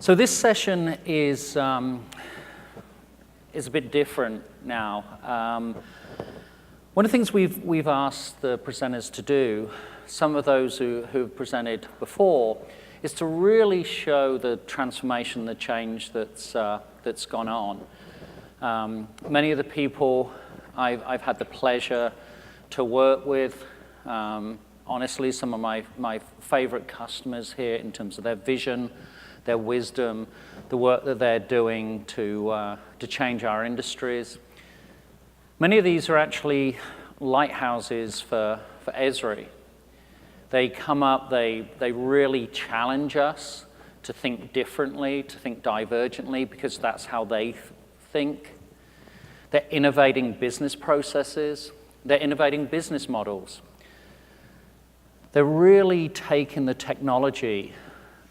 So this session is a bit different now. One of the things we've asked the presenters to do, some of those who've presented before, is to really show the transformation, the change that's gone on. Many of the people I've had the pleasure to work with, honestly, some of my favorite customers here in terms of their vision, their wisdom, the work that they're doing to change our industries. Many of these are actually lighthouses for Esri. They come up, they really challenge us to think differently, to think divergently, because that's how they think. They're innovating business processes. They're innovating business models. They're really taking the technology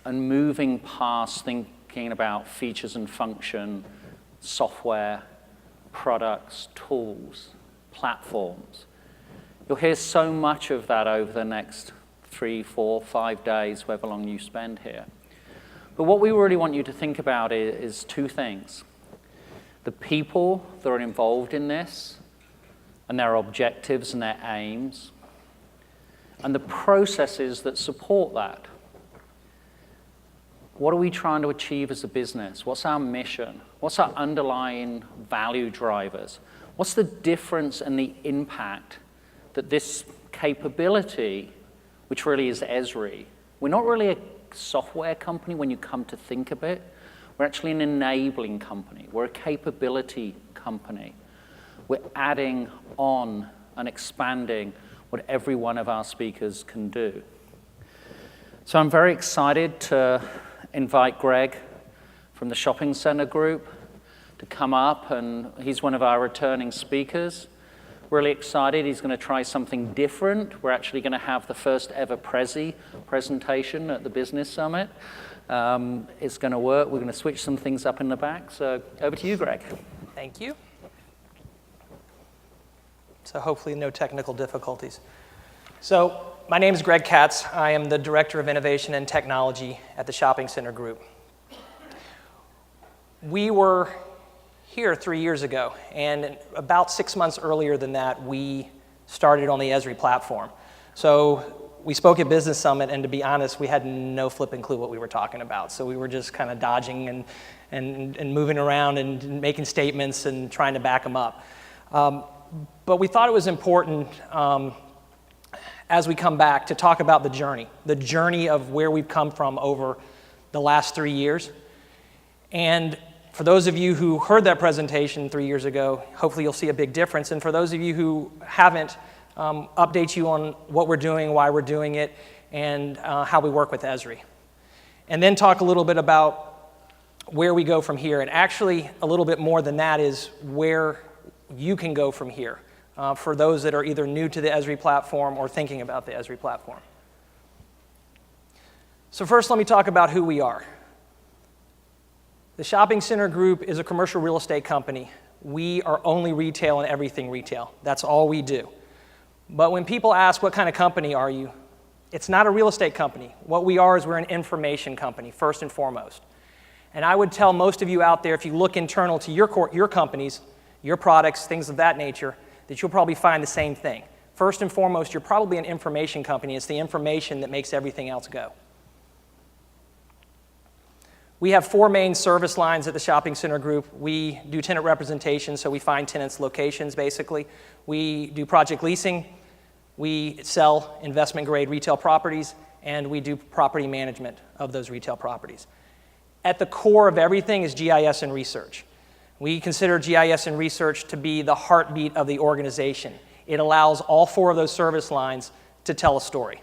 and moving past thinking about features and function, software, products, tools, platforms. You'll hear so much of that over the next 3, 4, 5 days, however long you spend here. But what we really want you to think about is two things. The people that are involved in this, and their objectives and their aims, and the processes that support that. What are we trying to achieve as a business? What's our mission? What's our underlying value drivers? What's the difference and the impact that this capability, which really is Esri, we're not really a software company when you come to think of it. We're actually an enabling company. We're a capability company. We're adding on and expanding what every one of our speakers can do. So I'm very excited to invite Gregg from the shopping center group to come up, and he's one of our returning speakers. Really excited. He's going to try something different. We're actually going to have the first ever Prezi presentation at the Business Summit. It's going to work. We're going to switch some things up in the back. So over to you, Gregg. Thank you. So hopefully no technical difficulties. So my name is Gregg Katz. I am the Director of Innovation and Technology at the Shopping Center Group. We were here 3 years ago, and about 6 months earlier than that, we started on the Esri platform. So we spoke at Business Summit, and to be honest, we had no flipping clue what we were talking about. So we were just kind of dodging and moving around and making statements and trying to back them up. But we thought it was important as we come back to talk about the journey of where we've come from over the last 3 years. And for those of you who heard that presentation 3 years ago, hopefully you'll see a big difference. And for those of you who haven't, update you on what we're doing, why we're doing it, and how we work with Esri. And then talk a little bit about where we go from here. And actually, a little bit more than that is where you can go from here for those that are either new to the Esri platform or thinking about the Esri platform. So first, let me talk about who we are. The Shopping Center Group is a commercial real estate company. We are only retail and everything retail. That's all we do. But when people ask, what kind of company are you? It's not a real estate company. What we are is we're an information company, first and foremost. And I would tell most of you out there, if you look internal to your companies, your products, things of that nature, that you'll probably find the same thing. First and foremost, you're probably an information company. It's the information that makes everything else go. We have 4 main service lines at the Shopping Center Group. We do tenant representation, so we find tenants' locations, basically. We do project leasing. We sell investment-grade retail properties, and we do property management of those retail properties. At the core of everything is GIS and research. We consider GIS and research to be the heartbeat of the organization. It allows all 4 of those service lines to tell a story.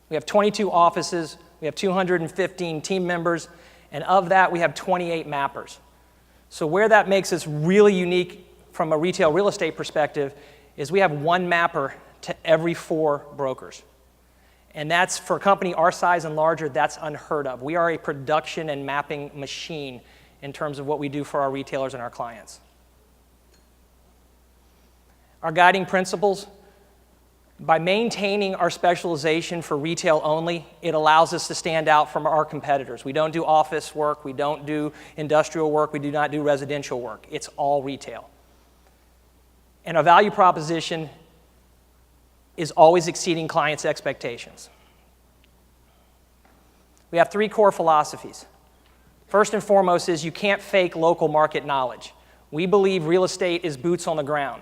We have 22 offices. We have 215 team members, and of that, we have 28 mappers. So where that makes us really unique from a retail real estate perspective is we have 1 mapper to every 4 brokers. And that's, for a company our size and larger, that's unheard of. We are a production and mapping machine in terms of what we do for our retailers and our clients. Our guiding principles: By maintaining our specialization for retail only, it allows us to stand out from our competitors. We don't do office work, we don't do industrial work, we do not do residential work. It's all retail. And our value proposition is always exceeding clients' expectations. We have 3 core philosophies. First and foremost is you can't fake local market knowledge. We believe real estate is boots on the ground.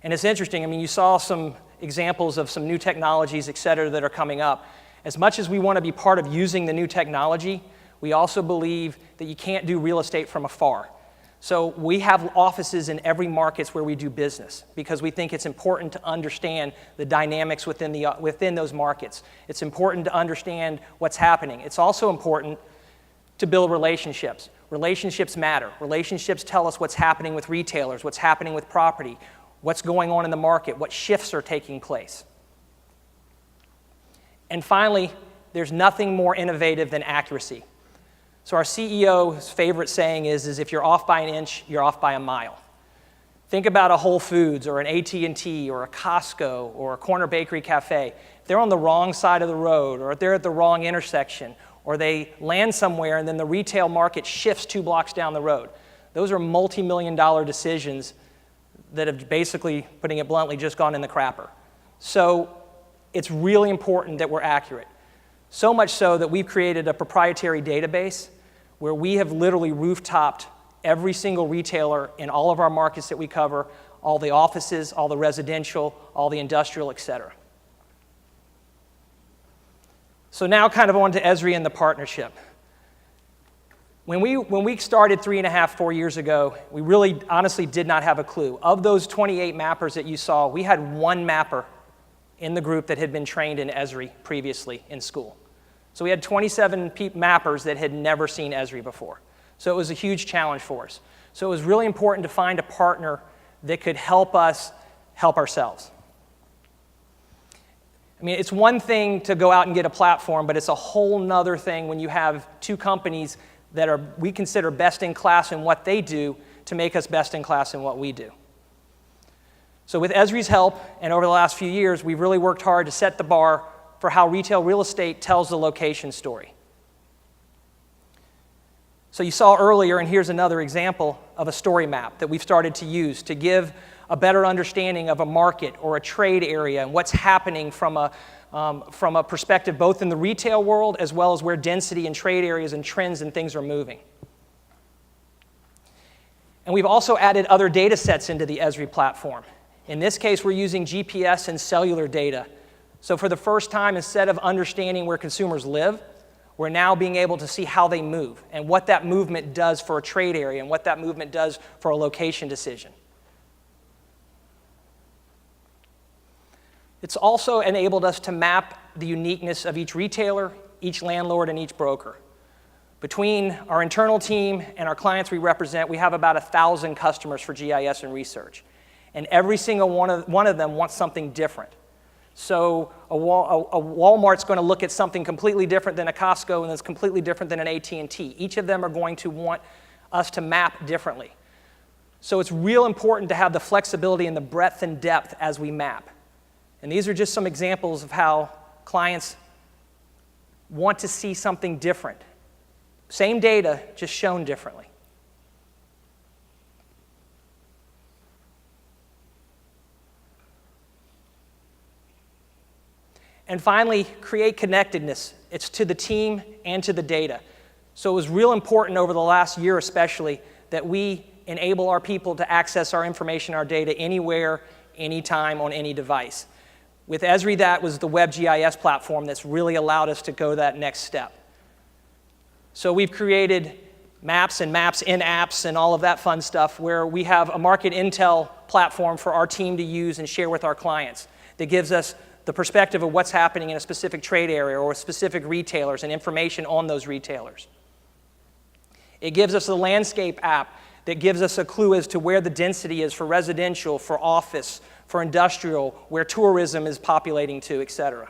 And it's interesting, I mean, you saw some examples of some new technologies, et cetera, that are coming up. As much as we want to be part of using the new technology, we also believe that you can't do real estate from afar. So we have offices in every market where we do business because we think it's important to understand the dynamics within those markets. It's important to understand what's happening. It's also important to build relationships. Relationships matter. Relationships tell us what's happening with retailers, what's happening with property, what's going on in the market, what shifts are taking place. And finally, there's nothing more innovative than accuracy. So our CEO's favorite saying is if you're off by an inch, you're off by a mile. Think about a Whole Foods or an AT&T or a Costco or a corner bakery cafe. If they're on the wrong side of the road or if they're at the wrong intersection or they land somewhere and then the retail market shifts 2 blocks down the road, those are multi-million-dollar decisions that have basically, putting it bluntly, just gone in the crapper. So it's really important that we're accurate. So much so that we've created a proprietary database where we have literally roof-topped every single retailer in all of our markets that we cover, all the offices, all the residential, all the industrial, et cetera. So now kind of on to Esri and the partnership. When we started 3.5, 4 years ago, we really honestly did not have a clue. Of those 28 mappers that you saw, we had 1 mapper in the group that had been trained in Esri previously in school. So we had 27 mappers that had never seen Esri before. So it was a huge challenge for us. So it was really important to find a partner that could help us help ourselves. I mean, it's one thing to go out and get a platform, but it's a whole nother thing when you have 2 companies that we consider best in class in what they do to make us best in class in what we do. So with Esri's help, and over the last few years, we've really worked hard to set the bar for how retail real estate tells the location story. So you saw earlier, and here's another example of a story map that we've started to use to give a better understanding of a market or a trade area and what's happening from a perspective both in the retail world as well as where density and trade areas and trends and things are moving. And we've also added other data sets into the Esri platform. In this case, we're using GPS and cellular data. So for the first time, instead of understanding where consumers live, we're now being able to see how they move and what that movement does for a trade area and what that movement does for a location decision. It's also enabled us to map the uniqueness of each retailer, each landlord, and each broker. Between our internal team and our clients we represent, we have about 1,000 customers for GIS and research. And every single one of them wants something different. So a Walmart's going to look at something completely different than a Costco, and it's completely different than an AT&T. Each of them are going to want us to map differently. So it's real important to have the flexibility and the breadth and depth as we map. And these are just some examples of how clients want to see something different. Same data, just shown differently. And finally, create connectedness. It's to the team and to the data. So it was real important over the last year especially that we enable our people to access our information, our data anywhere, anytime, on any device. With Esri, that was the web GIS platform that's really allowed us to go that next step. So we've created maps and maps in apps and all of that fun stuff where we have a market intel platform for our team to use and share with our clients that gives us the perspective of what's happening in a specific trade area or specific retailers and information on those retailers. It gives us a landscape app that gives us a clue as to where the density is for residential, for office, for industrial, where tourism is populating to, et cetera.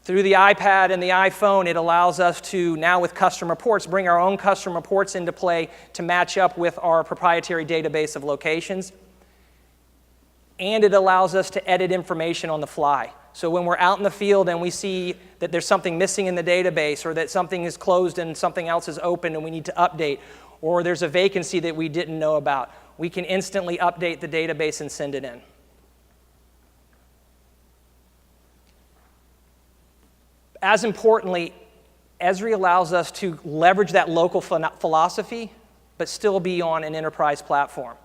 Through the iPad and the iPhone, it allows us to, now with custom reports, bring our own custom reports into play to match up with our proprietary database of locations. and it allows us to edit information on the fly. So when we're out in the field and we see that there's something missing in the database, or that something is closed and something else is open and we need to update, or there's a vacancy that we didn't know about, we can instantly update the database and send it in. As importantly, Esri allows us to leverage that local philosophy, but still be on an enterprise platform.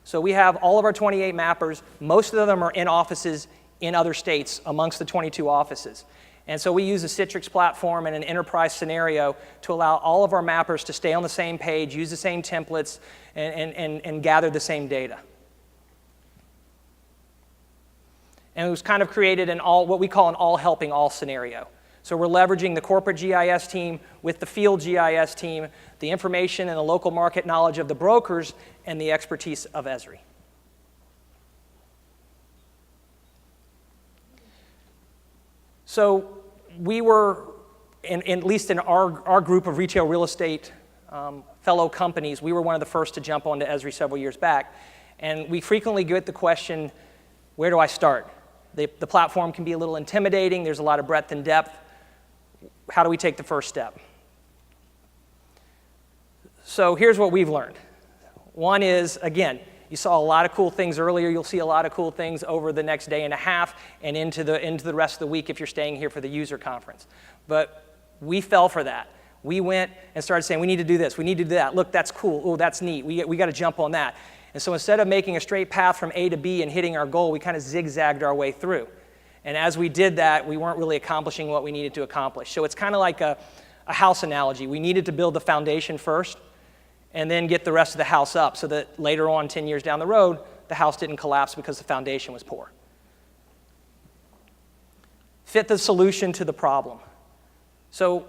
So we have all of our 28 mappers. Most of them are in offices in other states amongst the 22 offices. And so we use a Citrix platform in an enterprise scenario to allow all of our mappers to stay on the same page, use the same templates, and gather the same data. And it was kind of created in what we call an all-helping-all scenario. So we're leveraging the corporate GIS team with the field GIS team, the information and the local market knowledge of the brokers, and the expertise of Esri. So we were, at least in our group of retail real estate fellow companies, we were one of the first to jump onto Esri several years back. And we frequently get the question, where do I start? The platform can be a little intimidating. There's a lot of breadth and depth. How do we take the first step? So here's what we've learned. One is, again, you saw a lot of cool things earlier. You'll see a lot of cool things over the next day and a half and into the rest of the week if you're staying here for the user conference. But we fell for that. We went and started saying, we need to do this, we need to do that. Look, that's cool. Oh, that's neat. We got to jump on that. And so instead of making a straight path from A to B and hitting our goal, we kind of zigzagged our way through. And as we did that, we weren't really accomplishing what we needed to accomplish. So it's kind of like a house analogy. We needed to build the foundation first and then get the rest of the house up so that later on, 10 years down the road, the house didn't collapse because the foundation was poor. Fit the solution to the problem. So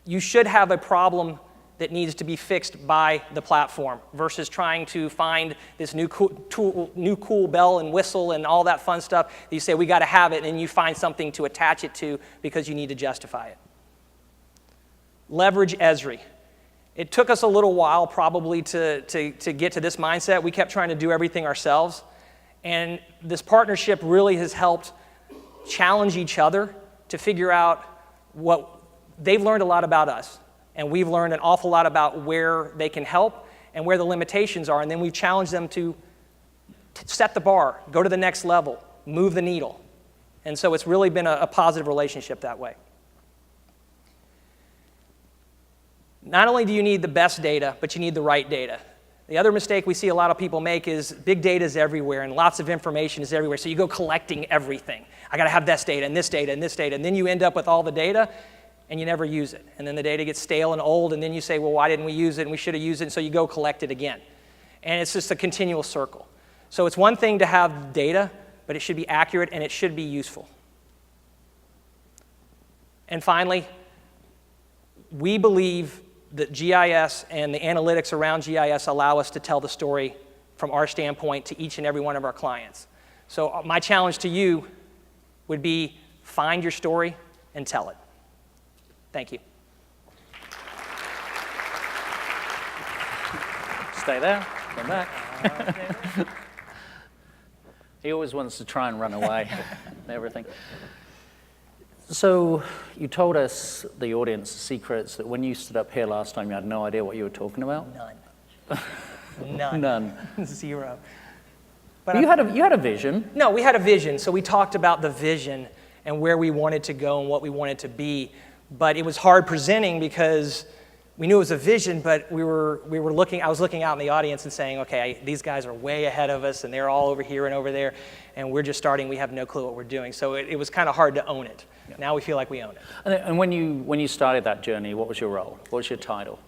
you should have a problem that needs to be fixed by the platform versus trying to find this new cool bell and whistle and all that fun stuff that you say, we got to have it, and you find something to attach it to because you need to justify it. Leverage Esri. It took us a little while probably to get to this mindset. We kept trying to do everything ourselves, and this partnership really has helped challenge each other to figure out what they've learned a lot about us. And we've learned an awful lot about where they can help and where the limitations are. And then we've challenged them to set the bar, go to the next level, move the needle. And so it's really been a positive relationship that way. Not only do you need the best data, but you need the right data. The other mistake we see a lot of people make is big data is everywhere and lots of information is everywhere. So you go collecting everything. I got to have this data and this data and this data. And then you end up with all the data and you never use it. And then the data gets stale and old, and then you say, well, why didn't we use it? And we should have used it, and so you go collect it again. And it's just a continual circle. So it's one thing to have data, but it should be accurate and it should be useful. And finally, we believe that GIS and the analytics around GIS allow us to tell the story from our standpoint to each and every one of our clients. So my challenge to you would be find your story and tell it. Thank you. Stay there, come back. He always wants to try and run away and everything. So you told us, the audience, secrets, that when you stood up here last time, you had no idea what you were talking about? None. None. Zero. But you had a vision. No, we had a vision. So we talked about the vision and where we wanted to go and what we wanted to be. But it was hard presenting because we knew it was a vision, but I was looking out in the audience and saying, okay, these guys are way ahead of us and they're all over here and over there, and we're just starting, we have no clue what we're doing. So it was kind of hard to own it. Yeah. Now we feel like we own it. And when you started that journey, what was your role? What was your title?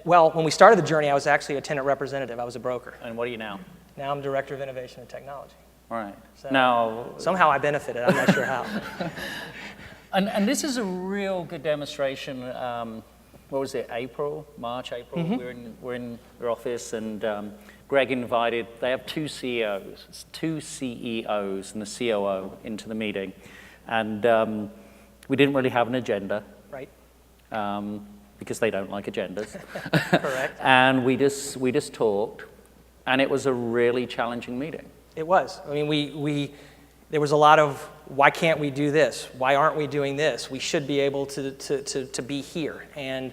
Well, when we started the journey, I was actually a tenant representative. I was a broker. And what are you now? Now I'm Director of Innovation and Technology. All right. So now, somehow I benefited. I'm not sure how. And this is a real good demonstration. What was it, March, April? Mm-hmm. We're in your office, and Gregg invited, they have two CEOs and the COO into the meeting. And we didn't really have an agenda. Right. Because they don't like agendas. Correct. And we just talked, and it was a really challenging meeting. It was. I mean, there was a lot of, why can't we do this? Why aren't we doing this? We should be able to be here. And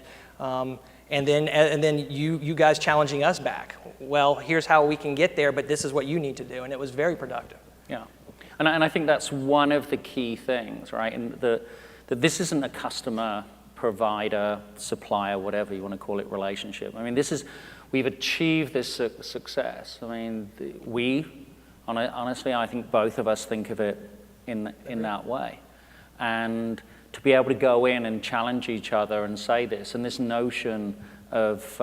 then you guys challenging us back. Well, here's how we can get there, but this is what you need to do. And it was very productive. Yeah. And I think that's one of the key things, right? And that this isn't a customer, provider, supplier, whatever you want to call it, relationship. I mean, we've achieved this success. I mean, honestly, I think both of us think of it in that way. And to be able to go in and challenge each other and say this, and this notion of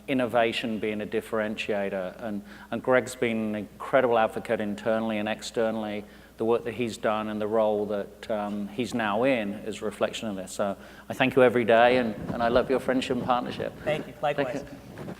innovation being a differentiator, and Gregg's been an incredible advocate internally and externally. The work that he's done and the role that he's now in is a reflection of this. So I thank you every day, and I love your friendship and partnership. Thank you. Likewise. Thank you.